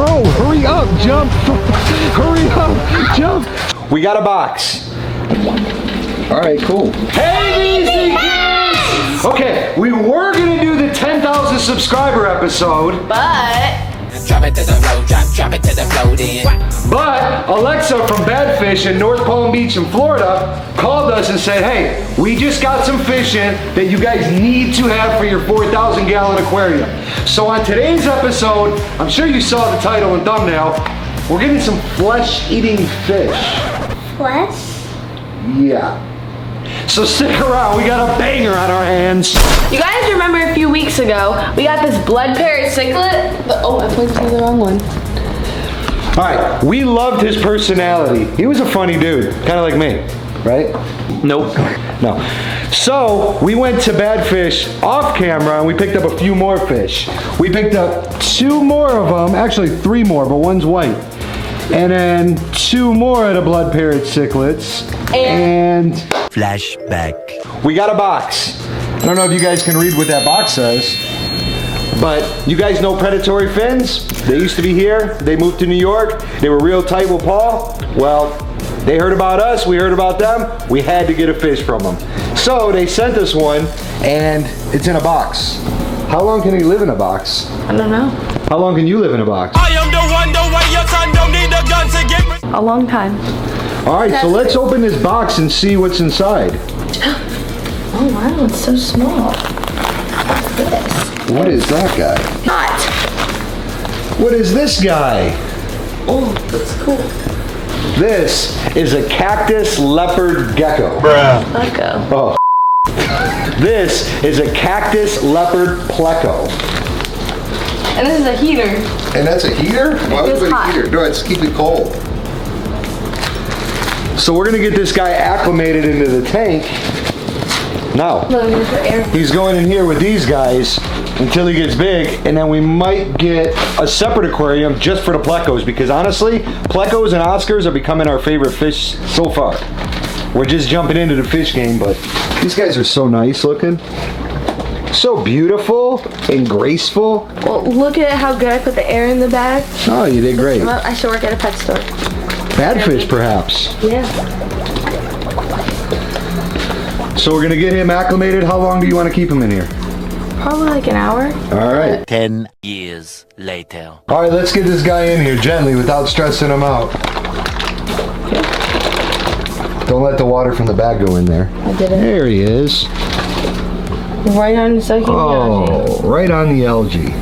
Bro, hurry up, jump. Hurry up, jump. We got a box. All right, cool. Hey, Veezy Kids! Okay, we were gonna do the 10,000 subscriber episode, But drop it to the flow, drop it to the flow, then. But Alexa from BADFISH in North Palm Beach in Florida called us and said, hey, we just got some fish in that you guys need to have for your 4,000 gallon aquarium. So on today's episode, I'm sure you saw the title and thumbnail, we're getting some flesh eating fish. flesh? Yeah. So stick around, we got a banger on our hands. You guys remember a few weeks ago, we got this blood parrot cichlid? Oh, I pointed to the wrong one. All right, we loved his personality. He was a funny dude, kind of like me, right? Nope. No. So we went to BADFISH off camera and we picked up a few more fish. We picked up 2 more of them, actually 3 more, but one's white. And then 2 more of the blood parrot cichlids. And flashback. We got a box. I don't know if you guys can read what that box says, but you guys know predatory fins? They used to be here. They moved to New York. They were real tight with Paul. Well, they heard about us. We heard about them. We had to get a fish from them. So they sent us one, and it's in a box. How long can he live in a box? I don't know. How long can you live in a box? I am the one, the way your son don't need a gun to get. A long time. All right, so let's open this box and see what's inside. Oh wow, it's so small. What's this? What is that guy? Not. What is this guy? Oh, that's cool. This is a cactus leopard gecko. Pleco. Oh. This is a cactus leopard pleco. And this is a heater. And that's a heater? Why would It's you put a hot. heater? No, it's keep it cold. So we're gonna get this guy acclimated into the tank. Now, No, here's for air. he's going in here with these guys until he gets big, and then we might get a separate aquarium just for the plecos, because honestly, plecos and Oscars are becoming our favorite fish so far. We're just jumping into the fish game, but these guys are so nice looking. So beautiful and graceful. Well, look at how good I put the air in the bag. Oh, you did great. Well, I should work at a pet store. BADFISH, perhaps. Yeah. So we're gonna get him acclimated. How long do you want to keep him in here? Probably like an hour. All right. 10 years later. All right, let's get this guy in here gently without stressing him out. Don't let the water from the bag go in there. I did it. There he is. Right on the soaking algae. Oh, right on the algae.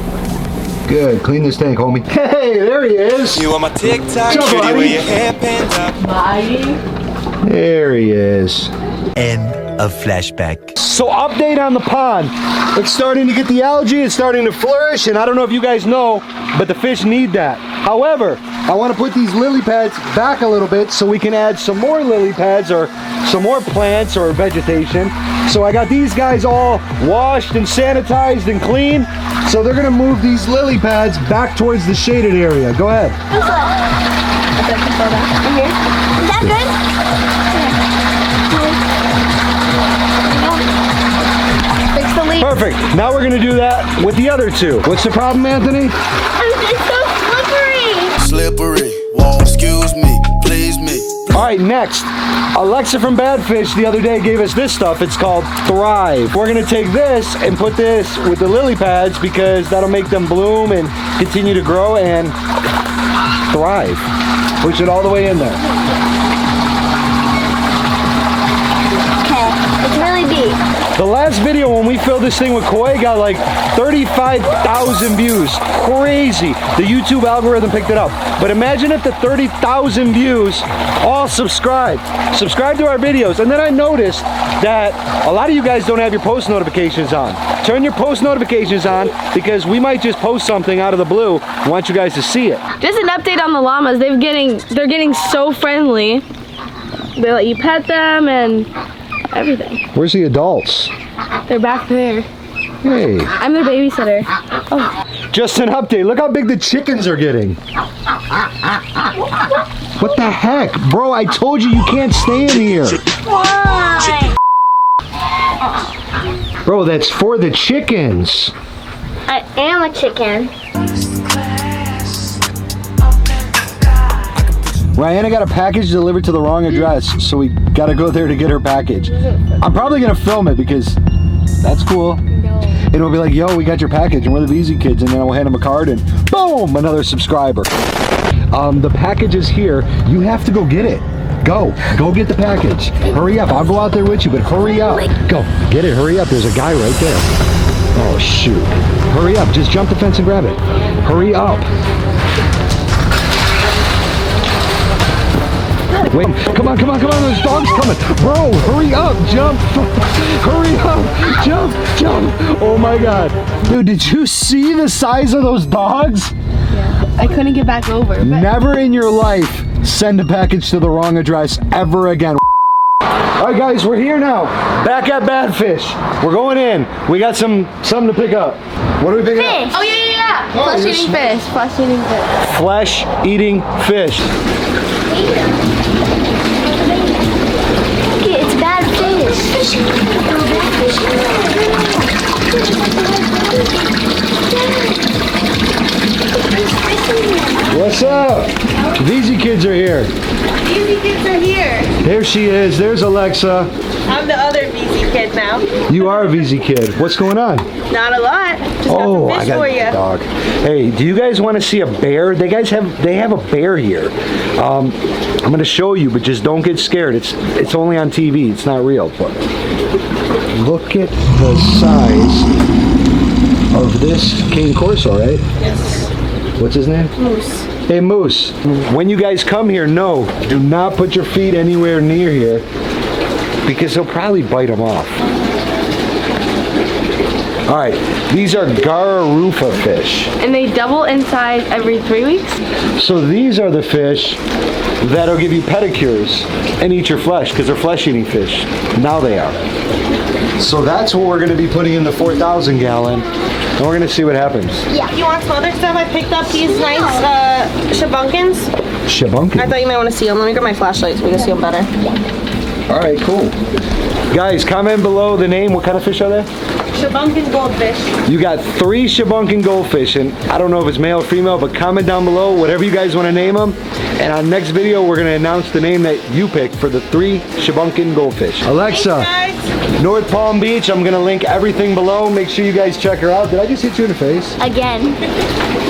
Good. Clean this tank, homie. Hey, there he is. You on my TikTok, What's up, shitty buddy? with your hair pants up. Bye. There he is. End of flashback. So update on the pond. It's starting to get the algae, it's starting to flourish, and I don't know if you guys know, but the fish need that. However, I want to put these lily pads back a little bit so we can add some more lily pads or some more plants or vegetation. So I got these guys all washed and sanitized and clean. So they're gonna move these lily pads back towards the shaded area. Go ahead. Is that good? Fix the leak. Perfect. Now we're gonna do that with the other 2. What's the problem, Anthony? It's so slippery. Slippery, won't excuse me, please me. All right, next. Alexa from BADFISH the other day gave us this stuff. It's called Thrive. We're gonna take this and put this with the lily pads because that'll make them bloom and continue to grow and thrive. Push it all the way in there. Okay, it's really deep. The last video when we filled this thing with koi got like 35,000 views. Crazy. The YouTube algorithm picked it up. But imagine if the 30,000 views all subscribe to our videos. And then I noticed that a lot of you guys don't have your post notifications on. Turn your post notifications on because we might just post something out of the blue. I want you guys to see it. Just an update on the llamas. They're getting so friendly. They let you pet them and everything. Where's the adults? They're back there. Hey. I'm their babysitter. Oh. Just an update. Look how big the chickens are getting. What the heck? Bro, I told you you can't stay in here. Why? Bro, that's for the chickens. I am a chicken. Ryanna got a package delivered to the wrong address, so we gotta go there to get her package. I'm probably gonna film it because that's cool. And we'll be like, yo, we got your package and we're the Veezy Kids, and then we'll hand them a card and boom, another subscriber. The package is here. You have to go get it. Go get the package. Hurry up, I'll go out there with you, but hurry up. Go, get it, hurry up. There's a guy right there. Oh shoot. Hurry up, just jump the fence and grab it. Hurry up. Wait, come on, there's dogs coming. Bro, hurry up, jump. Hurry up, jump. Oh my God. Dude, did you see the size of those dogs? Yeah, I couldn't get back over. But never in your life send a package to the wrong address ever again. All right, guys, we're here now. Back at Badfish. We're going in. We got something to pick up. What are we picking up? Oh, yeah. Oh, Flesh eating fish. Flesh eating fish. Flesh eating fish. It's bad fish. What's up? Veezy Kids are here. Veezy Kids are here. There she is. There's Alexa. I'm the other Veezy Kid now. You are a Veezy Kid. What's going on? Not a lot. Just got Oh, some I fish got for a you. dog. Hey, do you guys want to see a bear? They have a bear here. I'm gonna show you, but just don't get scared. It's only on TV. It's not real. But look at the size of this cane corso, right? Yes. What's his name? Moose. Hey, Moose. When you guys come here, no, do not put your feet anywhere near here because he'll probably bite them off. All right, these are Garra Rufa fish. And they double in size every 3 weeks? So these are the fish that'll give you pedicures and eat your flesh because they're flesh-eating fish. Now they are. So that's what we're going to be putting in the 4,000 gallon, and we're going to see what happens. Yeah. You want some other stuff? I picked up these nice shabunkins. Shabunkin. I thought you might want to see them. Let me get my flashlight so we can see them better. All right, cool. Guys, comment below the name. What kind of fish are they? Shabunkin goldfish. You got 3 Shabunkin goldfish, and I don't know if it's male or female, but comment down below whatever you guys want to name them. And on next video, we're going to announce the name that you picked for the 3 Shabunkin goldfish. Alexa, North Palm Beach. I'm going to link everything below. Make sure you guys check her out. Did I just hit you in the face? Again.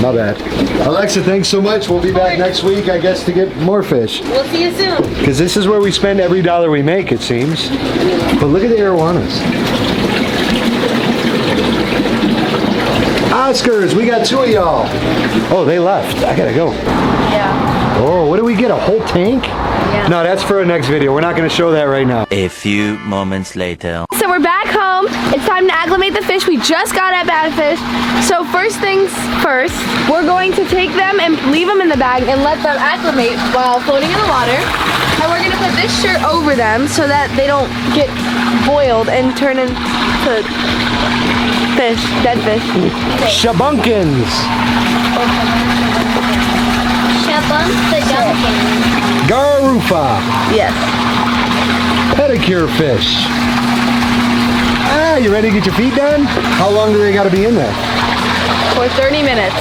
My bad. Alexa, thanks so much. We'll be back next week, I guess, to get more fish. We'll see you soon. Because this is where we spend every dollar we make, it seems. But look at the arowanas. Oscars, we got 2 of y'all. Oh, they left. I gotta go. Yeah. Oh, what do we get? A whole tank? Yeah. No, that's for a next video. We're not gonna show that right now. A few moments later. So we're back home. It's time to acclimate the fish. We just got at Badfish. So first things first, we're going to take them and leave them in the bag and let them acclimate while floating in the water. And we're gonna put this shirt over them so that they don't get boiled and turn into fish, dead fish. Shabunkins. Shabunk the Duncan. Garra Rufa. Yes. Pedicure fish. Ah, you ready to get your feet done? How long do they gotta be in there? For 30 minutes.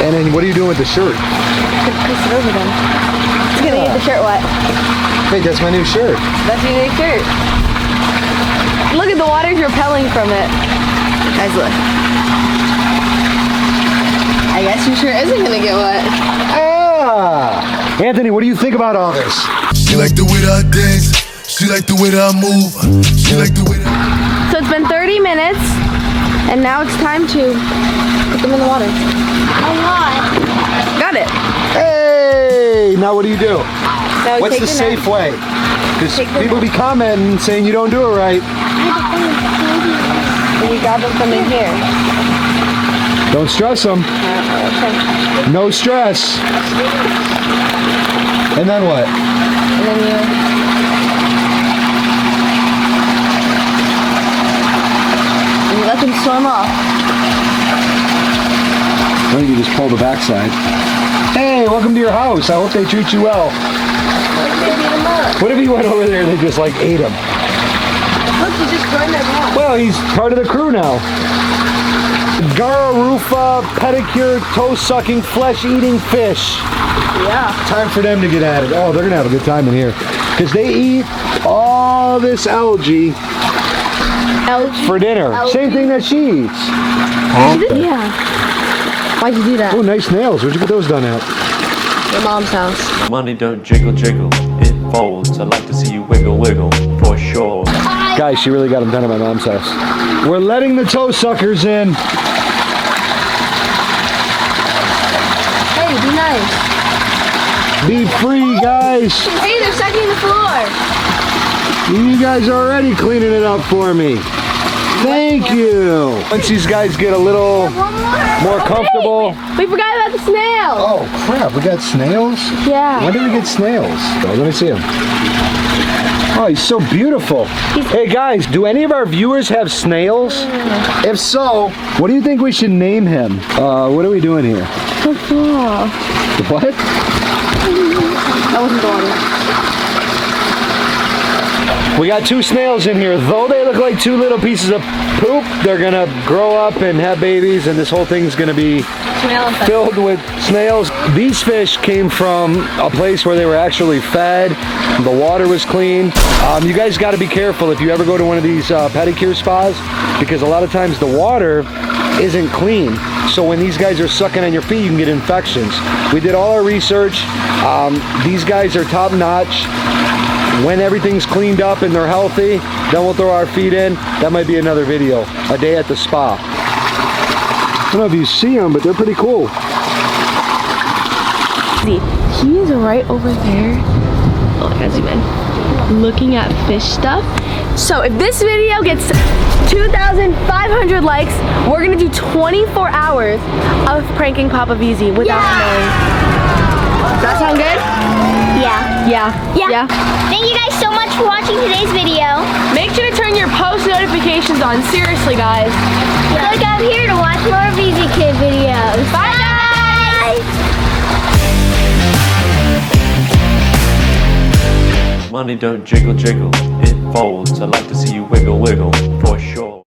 And then what are you doing with the shirt? Place it over them. It's gonna get the shirt wet. Hey, that's my new shirt. That's your new shirt. Look at the water's repelling from it. Guys, look. I guess your shirt isn't gonna get wet. Ah! Anthony, what do you think about all this? She like the way that I dance. She like the way that I move. She like the way that So it's been 30 minutes, and now it's time to put them in the water. A lot. Got it. Hey! Now what do you do? Now we What's take the safe net. way? Because Take the people be commenting saying you don't do it right. And you grab them from in here. Don't stress them. Okay. No stress. And then what? And then you let them swim off. Why don't you just pull the backside? Hey, welcome to your house. I hope they treat you well. What if he went over there and they just like ate him? Look, you just joined their vlog. Well, he's part of the crew now. Garra Rufa, pedicure, toe-sucking, flesh-eating fish. Yeah. Time for them to get at it. Oh, they're gonna have a good time in here. Because they eat all this algae for dinner. Same thing that she eats. Yeah. Why'd you do that? Oh, nice nails. Where'd you get those done at? Your mom's house. Money don't jiggle jiggle, it folds. I'd like to see you wiggle wiggle, for sure. Guys, she really got them done at my mom's house. We're letting the toe suckers in. Hey, be nice. Be free, guys. Hey, they're sucking the floor. You guys are already cleaning it up for me. Thank you. Once these guys get a little more comfortable. We forgot about the snail. Oh, crap. We got snails? Yeah. When did we get snails? Oh, let me see him. Oh, he's so beautiful. Hey, guys, do any of our viewers have snails? If so, what do you think we should name him? What are we doing here? What? That wasn't the water. We got 2 snails in here. Though they look like 2 little pieces of poop, they're gonna grow up and have babies, and this whole thing's gonna be filled with snails. These fish came from a place where they were actually fed. The water was clean. You guys got to be careful if you ever go to one of these pedicure spas, because a lot of times the water isn't clean. So when these guys are sucking on your feet, you can get infections. We did all our research. These guys are top notch. When everything's cleaned up and they're healthy, then we'll throw our feet in. That might be another video, a day at the spa. I don't know if you see them, but they're pretty cool. He is right over there. Oh, I gotta zoom in. Looking at fish stuff. So if this video gets 2,500 likes, we're gonna do 24 hours of pranking Papa Veezy without him knowing. Does that sound good? Yeah. Yeah. Thank you guys so much for watching today's video. Make sure to turn your post notifications on. Seriously, guys. Click up here to watch more VeezyKid videos. Bye, guys. Money don't jiggle jiggle, it folds. I'd like to see you wiggle wiggle, for sure.